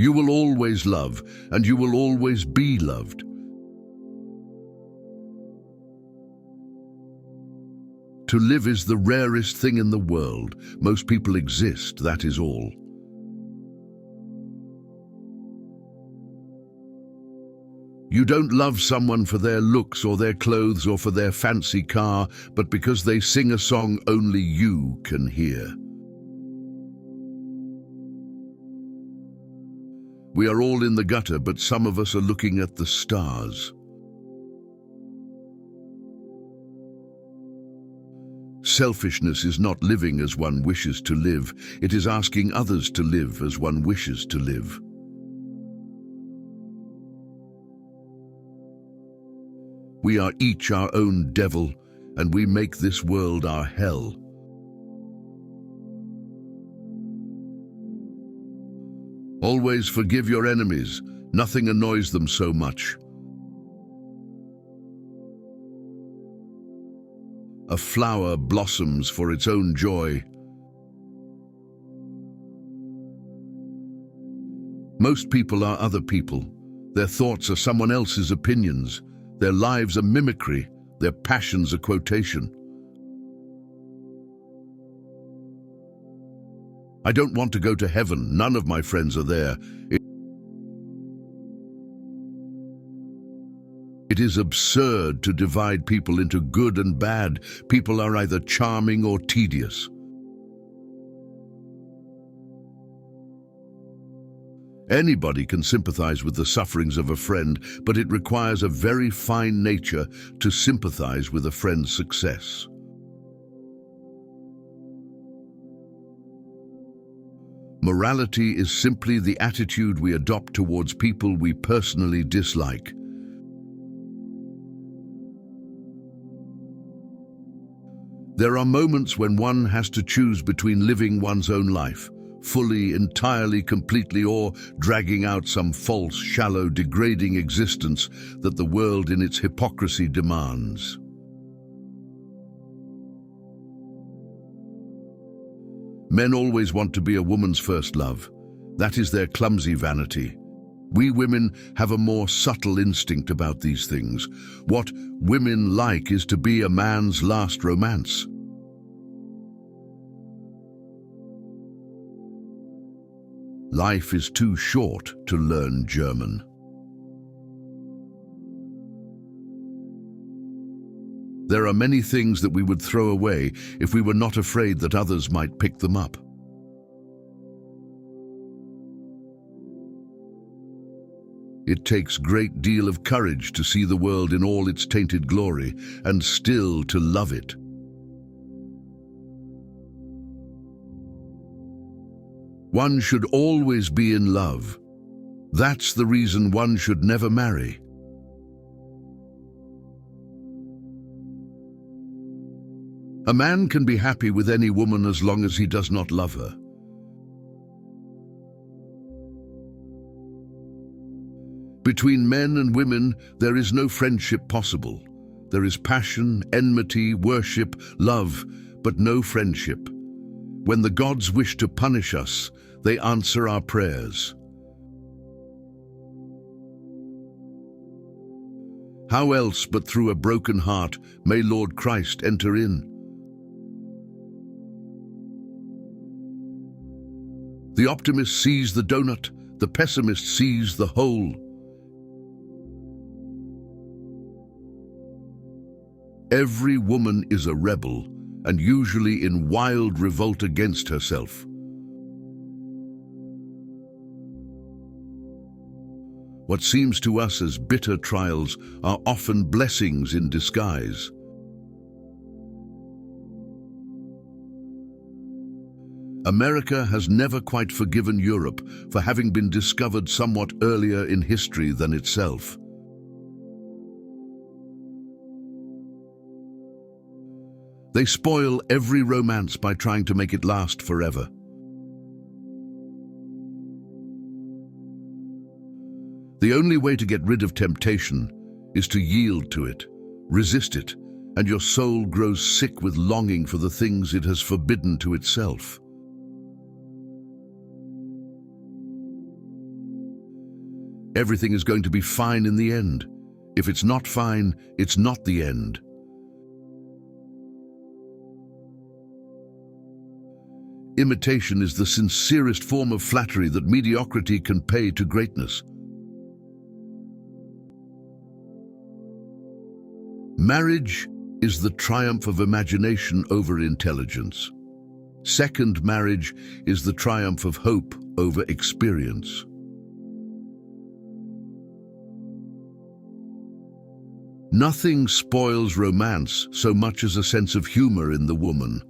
You will always love, and you will always be loved. To live is the rarest thing in the world. Most people exist, that is all. You don't love someone for their looks or their clothes or for their fancy car, but because they sing a song only you can hear. We are all in the gutter, but some of us are looking at the stars. Selfishness is not living as one wishes to live. It is asking others to live as one wishes to live. We are each our own devil, and we make this world our hell. Always forgive your enemies. Nothing annoys them so much. A flower blossoms for its own joy. Most people are other people. Their thoughts are someone else's opinions. Their lives are mimicry. Their passions are quotation. I don't want to go to heaven. None of my friends are there. It is absurd to divide people into good and bad. People are either charming or tedious. Anybody can sympathize with the sufferings of a friend, but it requires a very fine nature to sympathize with a friend's success. Morality is simply the attitude we adopt towards people we personally dislike. There are moments when one has to choose between living one's own life, fully, entirely, completely, or dragging out some false, shallow, degrading existence that the world in its hypocrisy demands. Men always want to be a woman's first love. That is their clumsy vanity. We women have a more subtle instinct about these things. What women like is to be a man's last romance. Life is too short to learn German. There are many things that we would throw away if we were not afraid that others might pick them up. It takes a great deal of courage to see the world in all its tainted glory and still to love it. One should always be in love. That's the reason one should never marry. A man can be happy with any woman as long as he does not love her. Between men and women, there is no friendship possible. There is passion, enmity, worship, love, but no friendship. When the gods wish to punish us, they answer our prayers. How else but through a broken heart may Lord Christ enter in? The optimist sees the donut, the pessimist sees the hole. Every woman is a rebel, and usually in wild revolt against herself. What seems to us as bitter trials are often blessings in disguise. America has never quite forgiven Europe for having been discovered somewhat earlier in history than itself. They spoil every romance by trying to make it last forever. The only way to get rid of temptation is to yield to it, resist it, and your soul grows sick with longing for the things it has forbidden to itself. Everything is going to be fine in the end. If it's not fine, it's not the end. Imitation is the sincerest form of flattery that mediocrity can pay to greatness. Marriage is the triumph of imagination over intelligence. Second marriage is the triumph of hope over experience. Nothing spoils romance so much as a sense of humor in the woman.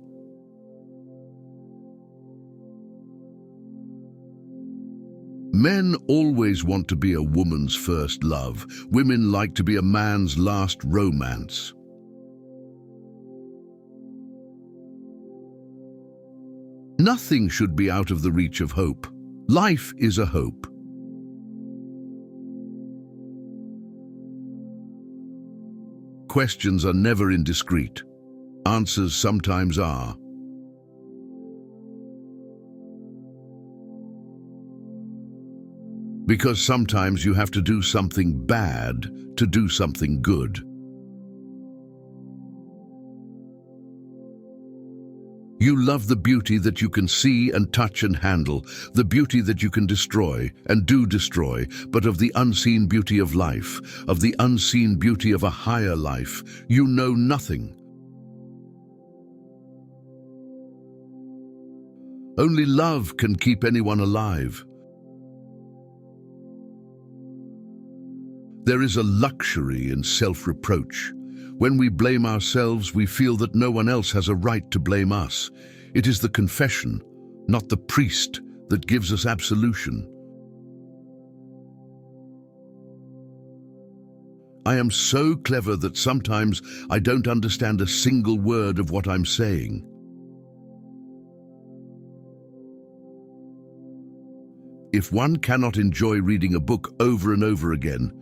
Men always want to be a woman's first love. Women like to be a man's last romance. Nothing should be out of the reach of hope. Life is a hope. Questions are never indiscreet. Answers sometimes are. Because sometimes you have to do something bad to do something good. You love the beauty that you can see and touch and handle, the beauty that you can destroy and do destroy, but of the unseen beauty of life, of the unseen beauty of a higher life, you know nothing. Only love can keep anyone alive. There is a luxury in self-reproach. When we blame ourselves, we feel that no one else has a right to blame us. It is the confession, not the priest, that gives us absolution. I am so clever that sometimes I don't understand a single word of what I'm saying. If one cannot enjoy reading a book over and over again,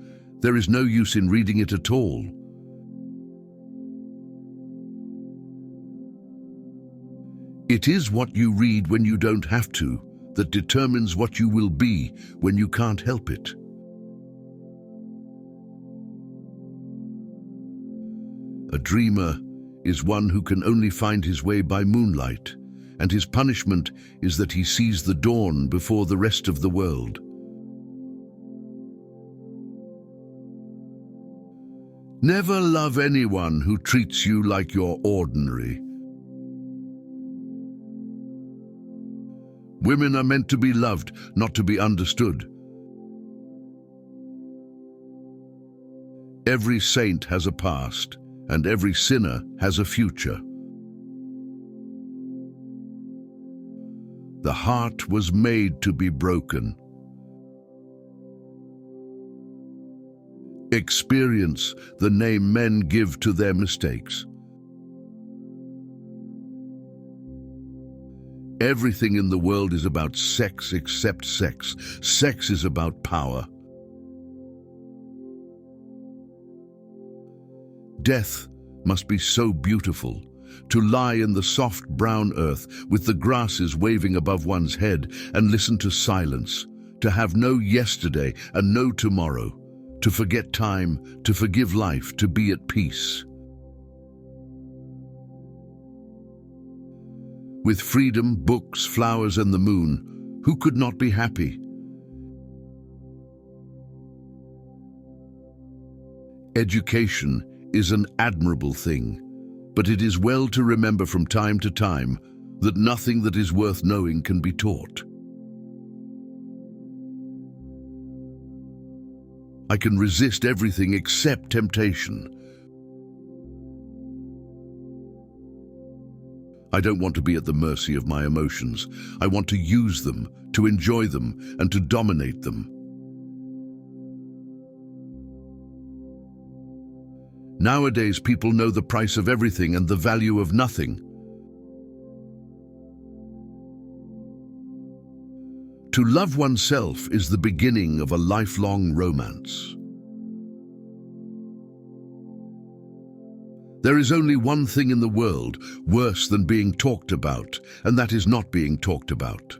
there is no use in reading it at all. It is what you read when you don't have to that determines what you will be when you can't help it. A dreamer is one who can only find his way by moonlight, and his punishment is that he sees the dawn before the rest of the world. Never love anyone who treats you like you're ordinary. Women are meant to be loved, not to be understood. Every saint has a past, and every sinner has a future. The heart was made to be broken. Experience, the name men give to their mistakes. Everything in the world is about sex except sex. Sex is about power. Death must be so beautiful, to lie in the soft brown earth with the grasses waving above one's head and listen to silence, to have no yesterday and no tomorrow, to forget time, to forgive life, to be at peace. With freedom, books, flowers, and the moon, who could not be happy? Education is an admirable thing, but it is well to remember from time to time that nothing that is worth knowing can be taught. I can resist everything except temptation. I don't want to be at the mercy of my emotions. I want to use them, to enjoy them, and to dominate them. Nowadays, people know the price of everything and the value of nothing. To love oneself is the beginning of a lifelong romance. There is only one thing in the world worse than being talked about, and that is not being talked about.